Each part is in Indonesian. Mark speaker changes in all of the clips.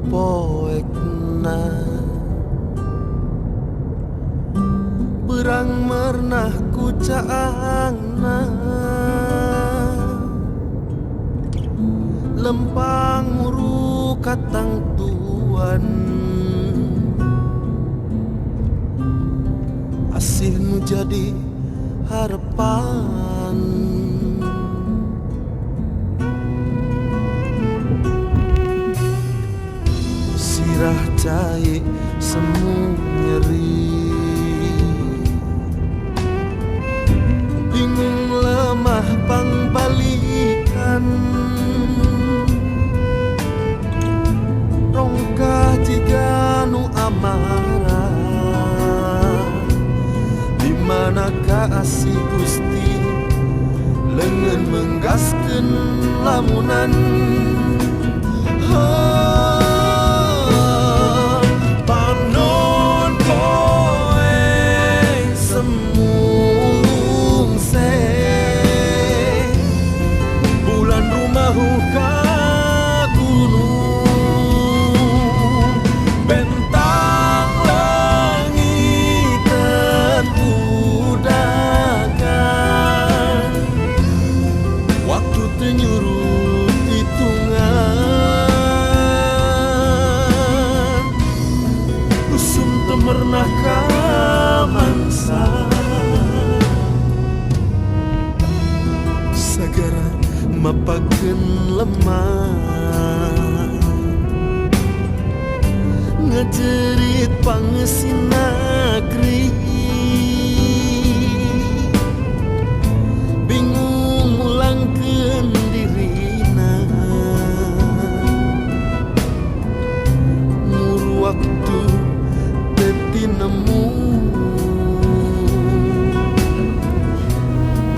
Speaker 1: poekna berang mernah ku caangna lempang muru katang tuan asihmu jadi harapan sirah cai semu nyeri bingung lemah pangbalikan rongkah jika nu amarah di manakah asih Gusti lengan menggaskeun lamunan panon koe semulung se bulan rumahu ka gunung bentang langit dan udagan waktu tenyurut hitungan usum temernah kamangsa sagara mapakeun lemah ngejerit pangesin negeri bingung mulangkeun dirina muru waktu teu nemu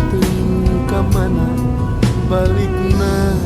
Speaker 1: teuing ka mana balikna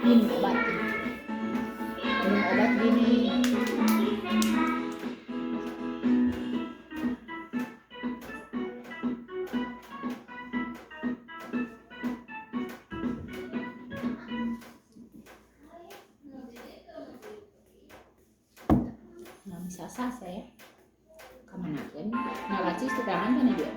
Speaker 2: Minum obat gini. Nah, bisa saya kemana kan? Ngalaci sekarang kan dia.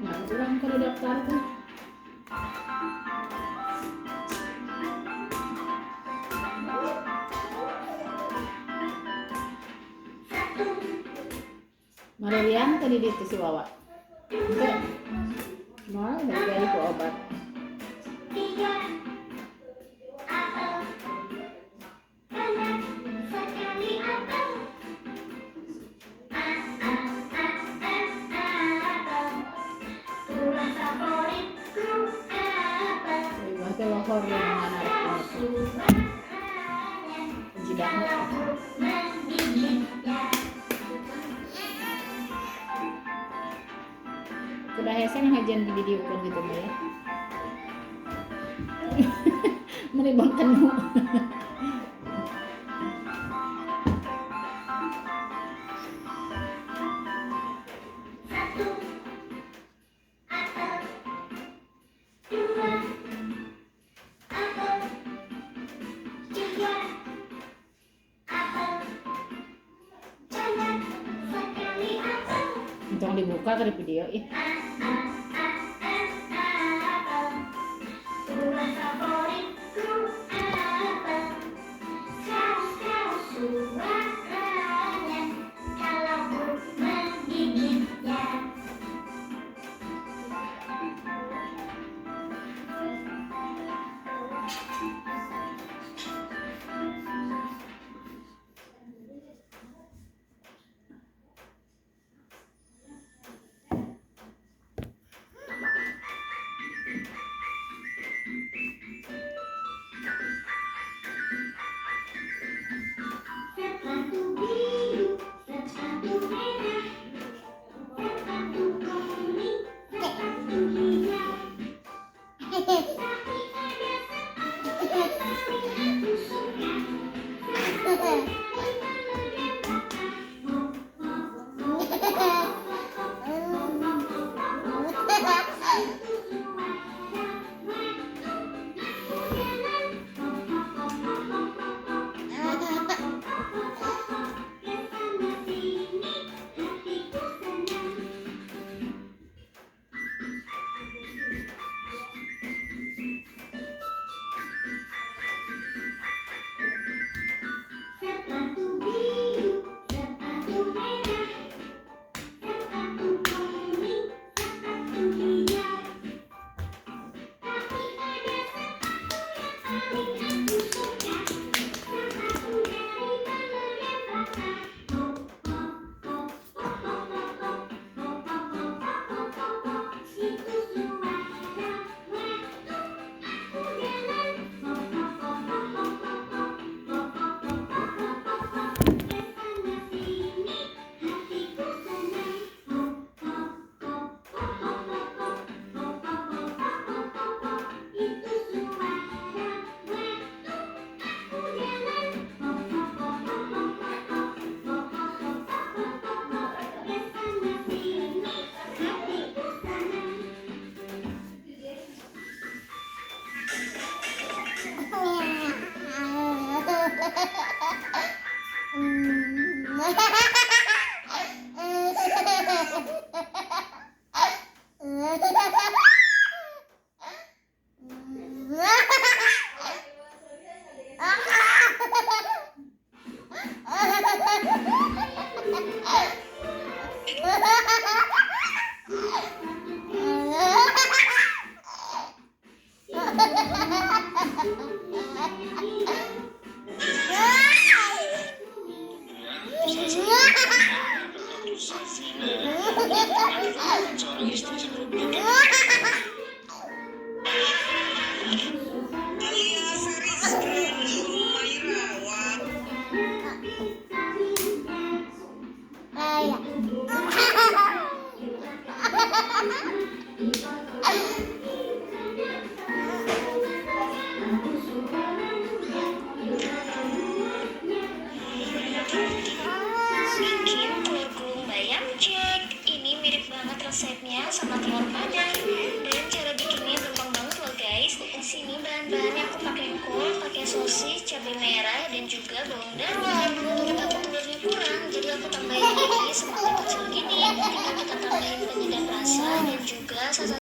Speaker 2: Nah, kurang kalau daftar tuh. Marian tadi di si Wawa. Enggak. Mau dari ku obat. Lohor yang mana sudah hesen hajan di video kan gitu ya. Meribangkanmu. Jangan dibuka ke video ya.
Speaker 3: Sepatu biru, sepatu merah, sepatu kuning, sepatu hijau. Tapi ada sepatu yang paling aku suka, sepatu dari telur dan papa. Hop hop hop hop hop hop hop hop hop hop hop hop hop. Itu suara waktu aku jalan. Hop hop hop hop hop hop hop hop hop hop hop hop hop. Kesana sini hatiku senang. Hop hop hop hop hop hop hop hop hop hop hop hop hop. Itu suara waktu aku jalan. Hop hop hop hop hop hop hop hop hop hop hop hop. Kesana sini hatiku senang.
Speaker 4: Alias Rizky Humaira Irawan.
Speaker 3: Bikin telur gulung bayam cek. Ini mirip banget resepnya sama telur padang. Dan cara bikinnya gampang banget loh guys. Di sini bahan-bahannya aku pakai kol, pakai sosis, cabai merah, dan juga bawang darah. Menurut aku telurnya kurang, jadi aku tambahin lagi semakin kecil gini. Tinggal kita tambahin penyedap rasa dan juga